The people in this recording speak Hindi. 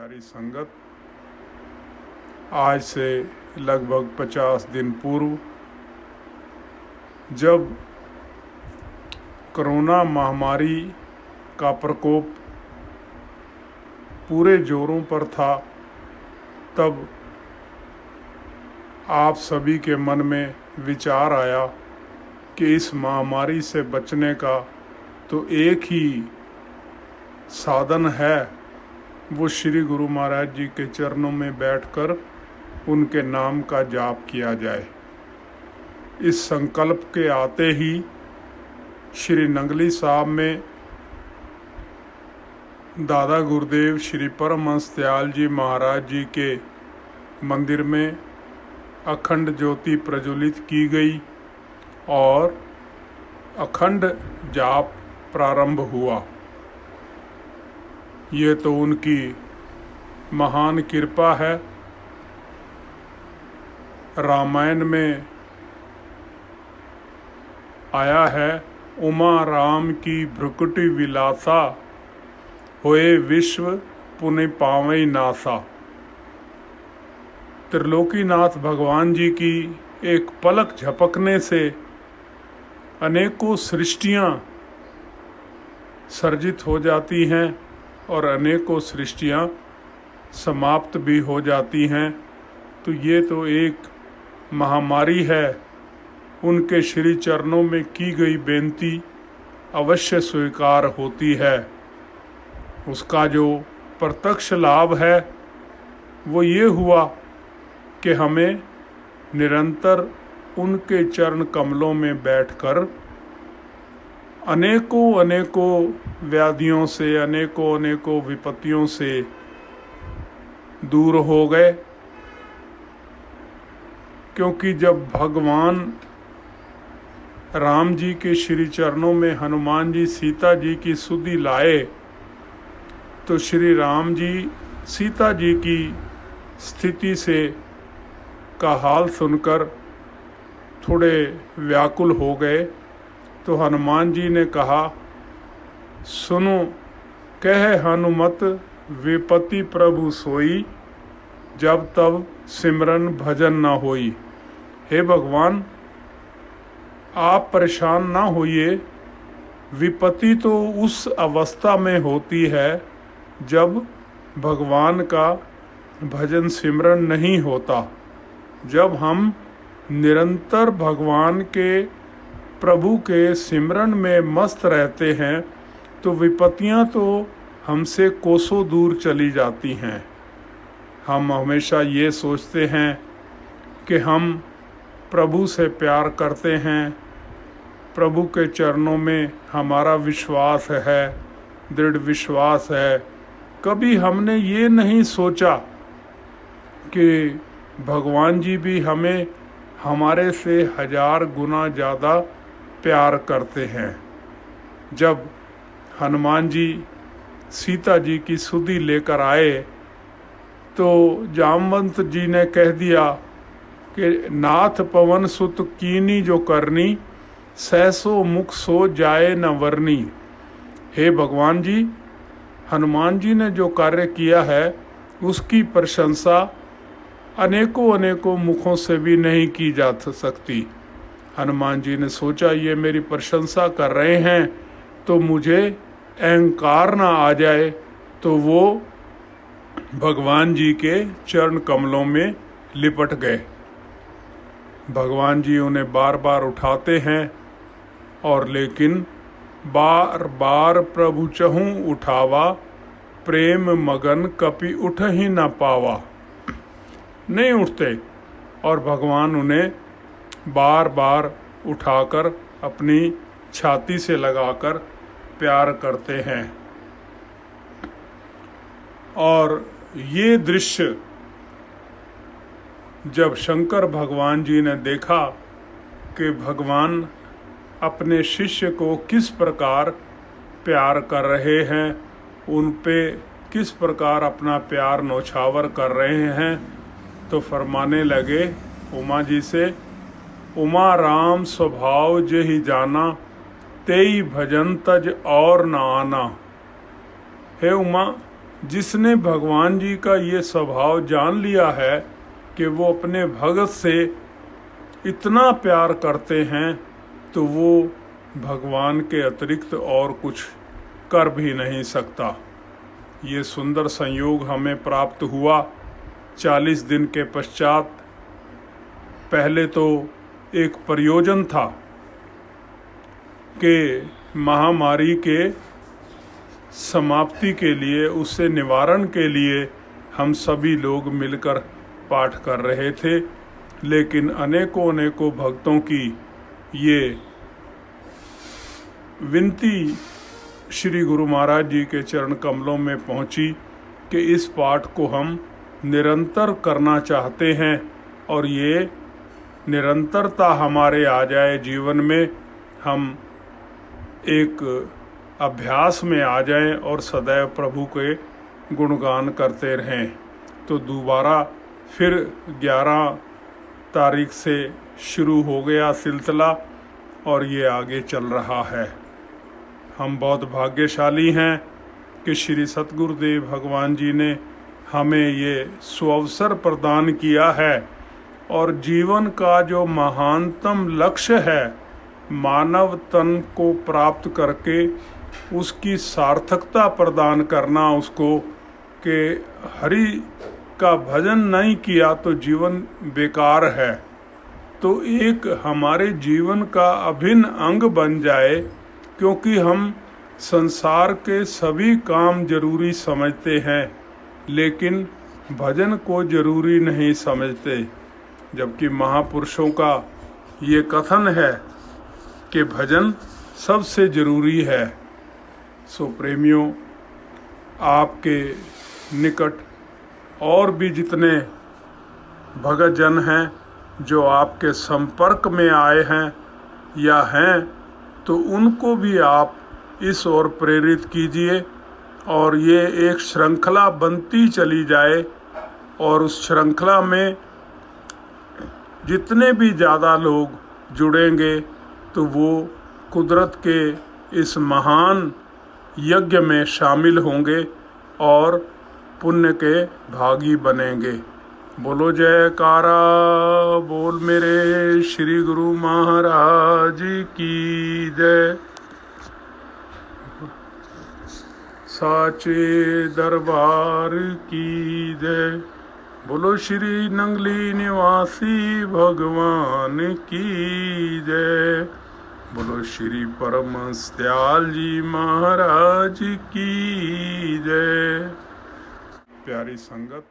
प्यारी संगत, आज से लगभग 50 दिन पूर्व जब कोरोना महामारी का प्रकोप पूरे जोरों पर था, तब आप सभी के मन में विचार आया कि इस महामारी से बचने का तो एक ही साधन है, वो श्री गुरु महाराज जी के चरणों में बैठकर उनके नाम का जाप किया जाए। इस संकल्प के आते ही श्री नंगली साहब में दादा गुरुदेव श्री परमहंस दयाल जी महाराज जी के मंदिर में अखंड ज्योति प्रज्वलित की गई और अखंड जाप प्रारंभ हुआ। ये तो उनकी महान कृपा है। रामायण में आया है, उमा राम की भ्रुकुटि विलासा, होए विश्व पुण्य पावई नासा। त्रिलोकीनाथ भगवान जी की एक पलक झपकने से अनेकों सृष्टियां सर्जित हो जाती हैं और अनेकों सृष्टियां समाप्त भी हो जाती हैं। तो ये तो एक महामारी है। उनके श्री चरणों में की गई बेनती अवश्य स्वीकार होती है। उसका जो प्रत्यक्ष लाभ है वो ये हुआ कि हमें निरंतर उनके चरण कमलों में बैठकर अनेकों व्याधियों से, अनेकों विपत्तियों से दूर हो गए। क्योंकि जब भगवान राम जी के श्री चरणों में हनुमान जी सीता जी की सुधि लाए, तो श्री राम जी सीता जी की स्थिति से का हाल सुनकर थोड़े व्याकुल हो गए। तो हनुमान जी ने कहा, सुनो कह हनुमत विपति प्रभु सोई, जब तब सिमरन भजन न होई। हे भगवान, आप परेशान ना होइए। विपत्ति तो उस अवस्था में होती है जब भगवान का भजन सिमरन नहीं होता। जब हम निरंतर भगवान के, प्रभु के सिमरन में मस्त रहते हैं तो विपत्तियां तो हमसे कोसों दूर चली जाती हैं। हम हमेशा ये सोचते हैं कि हम प्रभु से प्यार करते हैं, प्रभु के चरणों में हमारा विश्वास है, दृढ़ विश्वास है। कभी हमने ये नहीं सोचा कि भगवान जी भी हमें हमारे से 1000 गुना ज़्यादा प्यार करते हैं। जब हनुमान जी सीता जी की सुधि लेकर आए तो जामवंत जी ने कह दिया कि नाथ पवन सुत कीनी जो करनी, सहसो मुख सो जाए न वरनी। हे भगवान जी, हनुमान जी ने जो कार्य किया है उसकी प्रशंसा अनेकों मुखों से भी नहीं की जा सकती। हनुमान जी ने सोचा, ये मेरी प्रशंसा कर रहे हैं तो मुझे अहंकार ना आ जाए, तो वो भगवान जी के चरण कमलों में लिपट गए। भगवान जी उन्हें बार बार उठाते हैं और लेकिन बार बार प्रभु चहूँ उठावा, प्रेम मगन कपि उठ ही न पावा। नहीं उठते और भगवान उन्हें बार बार उठाकर अपनी छाती से लगाकर प्यार करते हैं। और ये दृश्य जब शंकर भगवान जी ने देखा कि भगवान अपने शिष्य को किस प्रकार प्यार कर रहे हैं, उन पे किस प्रकार अपना प्यार नौछावर कर रहे हैं, तो फरमाने लगे उमा जी से, उमा राम स्वभाव जेहि जाना, तेई भजन तज और न आना। हे उमा, जिसने भगवान जी का ये स्वभाव जान लिया है कि वो अपने भगत से इतना प्यार करते हैं, तो वो भगवान के अतिरिक्त और कुछ कर भी नहीं सकता। ये सुंदर संयोग हमें प्राप्त हुआ 40 दिन के पश्चात। पहले तो एक प्रयोजन था कि महामारी के समाप्ति के लिए, उससे निवारण के लिए हम सभी लोग मिलकर पाठ कर रहे थे, लेकिन अनेकों भक्तों की ये विनती श्री गुरु महाराज जी के चरण कमलों में पहुंची कि इस पाठ को हम निरंतर करना चाहते हैं और ये निरंतरता हमारे आ जाए जीवन में, हम एक अभ्यास में आ जाएं और सदैव प्रभु के गुणगान करते रहें। तो दोबारा फिर 11 तारीख से शुरू हो गया सिलसिला और ये आगे चल रहा है। हम बहुत भाग्यशाली हैं कि श्री सतगुरुदेव भगवान जी ने हमें ये सुअवसर प्रदान किया है और जीवन का जो महानतम लक्ष्य है, मानव तन को प्राप्त करके उसकी सार्थकता प्रदान करना उसको, कि हरि का भजन नहीं किया तो जीवन बेकार है, तो एक हमारे जीवन का अभिन्न अंग बन जाए, क्योंकि हम संसार के सभी काम जरूरी समझते हैं लेकिन भजन को जरूरी नहीं समझते, जबकि महापुरुषों का ये कथन है कि भजन सबसे जरूरी है। सो प्रेमियों, आपके निकट और भी जितने भगत जन हैं जो आपके संपर्क में आए हैं या हैं, तो उनको भी आप इस ओर प्रेरित कीजिए और ये एक श्रृंखला बनती चली जाए, और उस श्रृंखला में जितने भी ज़्यादा लोग जुड़ेंगे तो वो कुदरत के इस महान यज्ञ में शामिल होंगे और पुण्य के भागी बनेंगे। बोलो जयकारा बोल मेरे श्री गुरु महाराज की जय। साचे दरबार की जय। बोलो श्री नंगली निवासी भगवान की जय। बोलो श्री परम दयाल जी महाराज की जय। प्यारी संगत,